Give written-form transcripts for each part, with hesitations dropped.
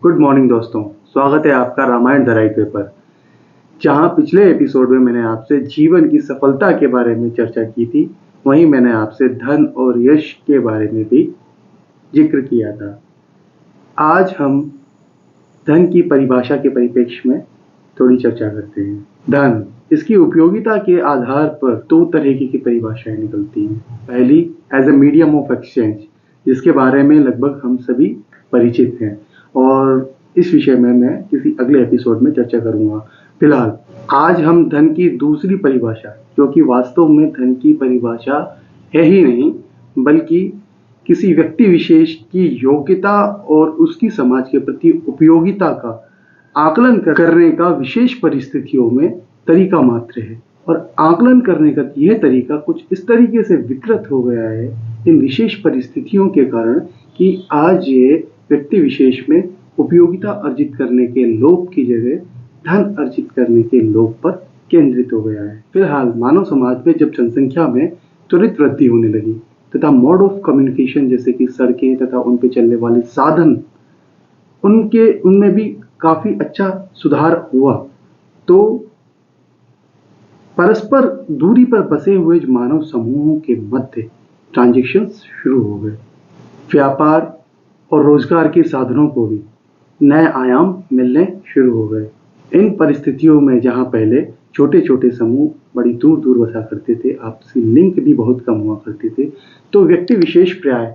Good morning दोस्तों, स्वागत है आपका रामायण द राइट वे पर। जहां पिछले एपिसोड में मैंने आपसे जीवन की सफलता के बारे में चर्चा की थी, वहीं मैंने आपसे धन और यश के बारे में भी जिक्र किया था। आज हम धन की परिभाषा के परिप्रेक्ष्य में थोड़ी चर्चा करते हैं। धन, इसकी उपयोगिता के आधार पर दो तरह की परिभाषाएं निकलती हैं। पहली, as a medium of exchange, जिसके बारे में लगभग हम सभी परिचित हैं और इस विषय में मैं किसी अगले एपिसोड में चर्चा करूंगा। फिलहाल आज हम धन की दूसरी परिभाषा, जो कि वास्तव में धन की परिभाषा है ही नहीं, बल्कि किसी व्यक्ति विशेष की योग्यता और उसकी समाज के प्रति उपयोगिता का आकलन करने का विशेष परिस्थितियों में तरीका मात्र है। और आकलन करने का यह तरीका कुछ इस तरीके से विकृत हो गया है इन विशेष परिस्थितियों के कारण कि आज ये व्यक्ति विशेष में उपयोगिता अर्जित करने के लोभ की जगह धन अर्जित करने के लोभ पर केंद्रित हो गया है। फिलहाल मानव समाज में जब जनसंख्या में त्वरित वृद्धि होने लगी तथा मोड ऑफ कम्युनिकेशन जैसे कि सड़कें तथा उन पर चलने वाले साधन उनमें भी काफी अच्छा सुधार हुआ, तो परस्पर दूरी पर बसे हुए मानव समूहों के मध्य ट्रांजैक्शंस शुरू हो गए। व्यापार और रोजगार के साधनों को भी नए आयाम मिलने शुरू हो गए। इन परिस्थितियों में जहां पहले छोटे छोटे समूह बड़ी दूर दूर बसा करते थे, आपसी लिंक भी बहुत कम हुआ करते थे, तो व्यक्ति विशेष प्राय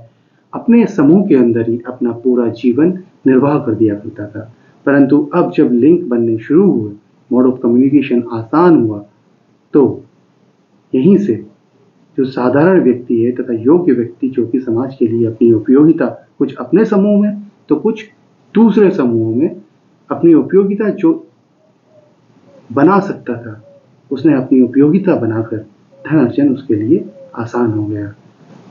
अपने समूह के अंदर ही अपना पूरा जीवन निर्वाह कर दिया करता था। परंतु अब जब लिंक बनने शुरू हुए, मोड ऑफ कम्युनिकेशन आसान हुआ, तो यहीं से जो साधारण व्यक्ति है तथा योग्य व्यक्ति जो कि समाज के लिए अपनी उपयोगिता कुछ अपने समूह में तो कुछ दूसरे समूहों में अपनी उपयोगिता जो बना सकता था, उसने अपनी उपयोगिता बनाकर धन अर्जन उसके लिए आसान हो गया।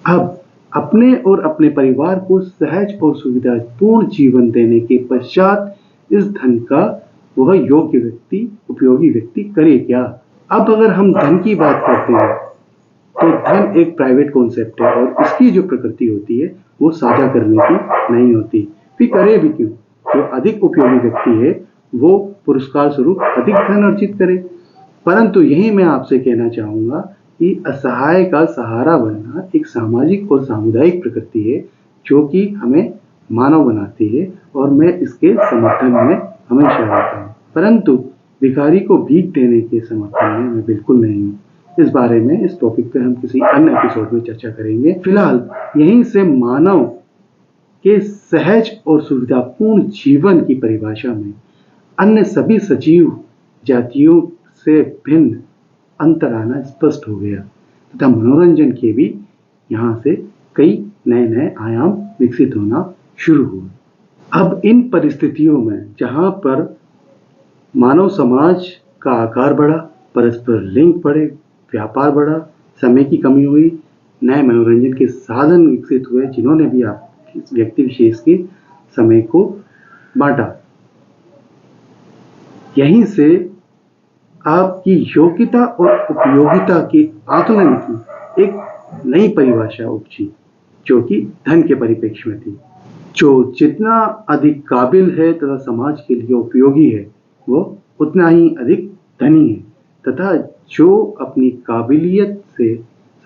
अब अपने और अपने परिवार को सहज और सुविधापूर्ण जीवन देने के पश्चात इस धन का वह योग्य व्यक्ति, उपयोगी व्यक्ति करे क्या? अब अगर हम धन की बात करते हैं तो धन एक प्राइवेट कॉन्सेप्ट है और इसकी जो प्रकृति होती है वो साझा करने की नहीं होती। फिर करे भी क्यों? जो अधिक उपयोगी व्यक्ति है वो पुरस्कार स्वरूप अधिक धन अर्जित करे। परंतु यही मैं आपसे कहना चाहूंगा कि असहाय का सहारा बनना एक सामाजिक और सामुदायिक प्रकृति है जो कि हमें मानव बनाती है और मैं इसके समर्थन में हमेशा रहता हूँ। परंतु भिखारी को भीख देने के समर्थन में मैं बिल्कुल नहीं हूँ। इस बारे में, इस टॉपिक पर हम किसी अन्य एपिसोड में चर्चा करेंगे। फिलहाल यहीं से मानव के सहज और सुविधापूर्ण जीवन की परिभाषा में अन्य सभी सजीव जातियों से भिन्न अंतर आना स्पष्ट हो गया तथा मनोरंजन के भी यहाँ से कई नए नए आयाम विकसित होना शुरू हुए। अब इन परिस्थितियों में जहाँ पर मानव समाज का आकार बढ़ा, परस्पर लिंक बढ़े, व्यापार बढ़ा, समय की कमी हुई, नए मनोरंजन के साधन विकसित हुए जिन्होंने भी आप व्यक्ति विशेष के समय को बांटा। यहीं से आपकी योग्यता और उपयोगिता के आकलन की एक नई परिभाषा उपजी जो कि धन के परिप्रेक्ष्य में थी। जो जितना अधिक काबिल है तथा समाज के लिए उपयोगी है वो उतना ही अधिक धनी है तथा जो अपनी काबिलियत से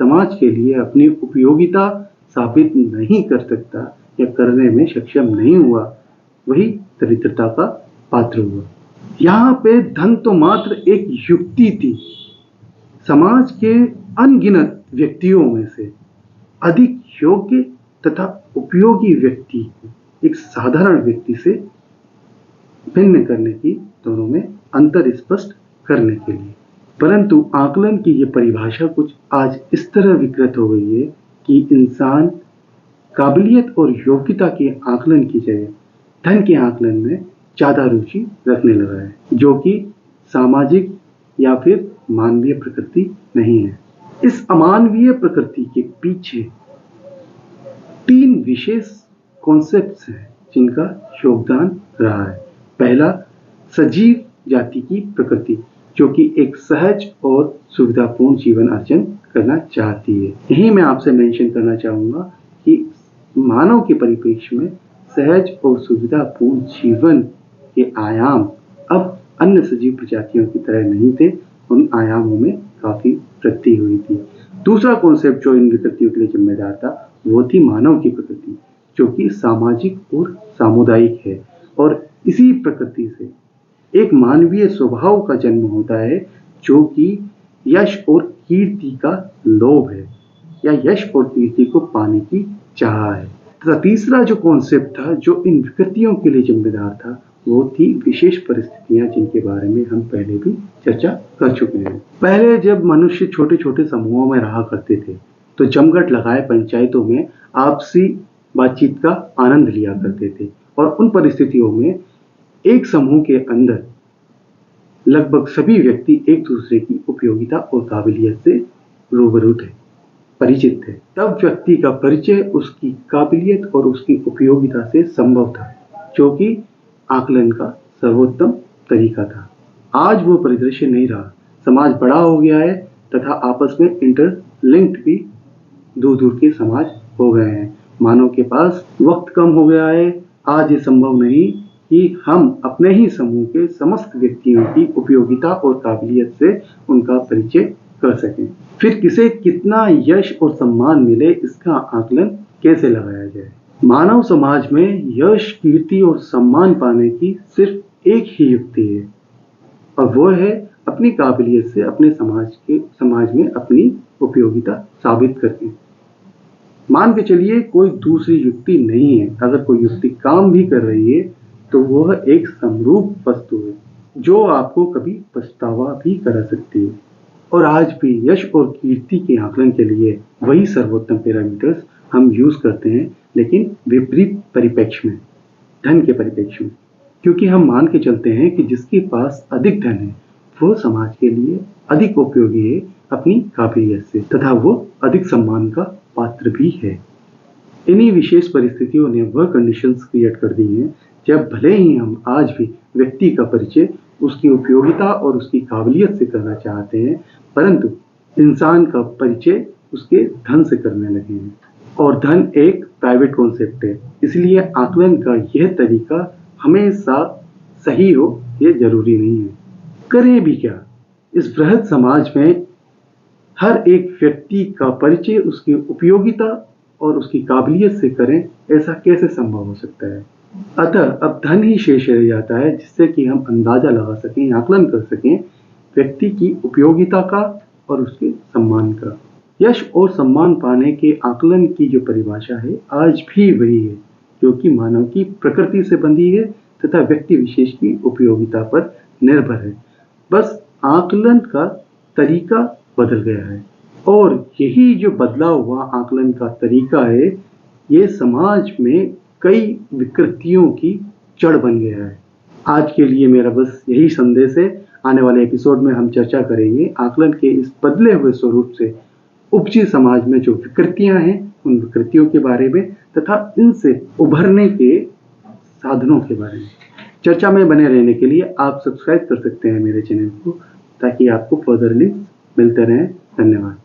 समाज के लिए अपनी उपयोगिता साबित नहीं कर सकता या करने में सक्षम नहीं हुआ, वही दरिद्रता का पात्र हुआ। यहाँ पे धन तो मात्र एक युक्ति थी। समाज के अनगिनत व्यक्तियों में से अधिक योग्य तथा उपयोगी व्यक्ति को एक साधारण व्यक्ति से भिन्न करने की, दोनों में अंतर स्पष्ट करने के लिए। परंतु आकलन की यह परिभाषा कुछ आज इस तरह विकृत हो गई है कि इंसान काबिलियत और योग्यता के आकलन की जगह धन के आकलन में ज्यादा रुचि रखने लगा है, जो कि सामाजिक या फिर मानवीय प्रकृति नहीं है। इस अमानवीय प्रकृति के पीछे तीन विशेष कॉन्सेप्ट्स हैं जिनका योगदान रहा है। पहला, सजीव जाति की प्रकृति जो कि एक सहज और सुविधापूर्ण जीवन अर्जन करना चाहती है। यही मैं आपसे मेंशन करना चाहूंगा कि मानव के परिप्रेक्ष्य में सहज और सुविधापूर्ण जीवन के आयाम अब अन्य सजीव प्रजातियों की तरह नहीं थे, उन आयामों में काफी वृद्धि हुई थी। दूसरा कॉन्सेप्ट जो इन विकृतियों के लिए जिम्मेदार था वो थी मानव की प्रकृति, जो कि सामाजिक और सामुदायिक है। और इसी प्रकृति से एक मानवीय स्वभाव का जन्म होता है, जो कि यश और कीर्ति का लोभ है या यश और कीर्ति को पाने की चाह है। तथा तीसरा जो कॉन्सेप्ट था जो इन विकृतियों के लिए जिम्मेदार था वो थी विशेष परिस्थितियां, जिनके बारे में हम पहले भी चर्चा कर चुके हैं। पहले जब मनुष्य छोटे छोटे समूहों में रहा करते थे तो जमघट लगाए पंचायतों में आपसी बातचीत का आनंद लिया करते थे, और उन परिस्थितियों में एक समूह के अंदर लगभग सभी व्यक्ति एक दूसरे की उपयोगिता और काबिलियत से रूबरू थे, परिचित थे। तब व्यक्ति का परिचय उसकी काबिलियत और उसकी उपयोगिता से संभव था, जो कि आकलन का सर्वोत्तम तरीका था। आज वो परिदृश्य नहीं रहा। समाज बड़ा हो गया है तथा आपस में इंटरलिंक्ड भी दूर दूर के समाज हो गए हैं। मानव के पास वक्त कम हो गया है। आज ये संभव नहीं कि हम अपने ही समूह के समस्त व्यक्तियों की उपयोगिता और काबिलियत से उनका परिचय कर सकें। फिर किसे कितना यश और सम्मान मिले, इसका आकलन कैसे लगाया जाए? मानव समाज में यश, कीर्ति और सम्मान पाने की सिर्फ एक ही युक्ति है, और वो है अपनी काबिलियत से अपने समाज में अपनी उपयोगिता साबित करके। मान के चलिए कोई दूसरी युक्ति नहीं है। अगर कोई युक्ति काम भी कर रही है तो वह एक समरूप वस्तु है जो आपको कभी पछतावा भी करा सकती है। और आज भी यश और कीर्ति के आकलन के लिए वही सर्वोत्तम पैरामीटर्स हम यूज करते हैं, लेकिन विपरीत परिप्रेक्ष्य में, धन के परिप्रेक्ष्य में। क्योंकि हम मान के चलते हैं कि जिसके पास अधिक धन है वो समाज के लिए अधिक उपयोगी है अपनी काबिलियत से, तथा वो अधिक सम्मान का पात्र भी है। इन्हीं विशेष परिस्थितियों ने वह कंडीशंस क्रिएट कर दी हैं जब भले ही हम आज भी व्यक्ति का परिचय उसकी उपयोगिता और उसकी काबिलियत से करना चाहते हैं, परंतु इंसान का परिचय उसके धन से करने लगे हैं। और धन एक प्राइवेट कॉन्सेप्ट है, इसलिए आकलन का यह तरीका हमेशा सही हो यह जरूरी नहीं है। करें भी क्या? इस बृहद समाज में हर एक व्यक्ति का परिचय उसकी उपयोगिता और उसकी काबिलियत से करें, ऐसा कैसे संभव हो सकता है? अतः अब धन ही शेष रह जाता है, जिससे कि हम अंदाजा लगा सकें, आकलन कर सकें व्यक्ति की उपयोगिता का और उसके सम्मान का। यश और सम्मान पाने के आकलन की जो परिभाषा है आज भी वही है, जो कि मानव की प्रकृति से बंधी है तथा व्यक्ति विशेष की उपयोगिता पर निर्भर है। बस आकलन का तरीका बदल गया है, और यही जो बदला हुआ आकलन का तरीका है ये समाज में कई विकृतियों की जड़ बन गया है। आज के लिए मेरा बस यही संदेश है। आने वाले एपिसोड में हम चर्चा करेंगे आकलन के इस बदले हुए स्वरूप से उपजी समाज में जो विकृतियां हैं उन विकृतियों के बारे में तथा इनसे उभरने के साधनों के बारे में। चर्चा में बने रहने के लिए आप सब्सक्राइब कर सकते हैं मेरे चैनल को, ताकि आपको फर्दर लिंक्स मिलते रहें। धन्यवाद।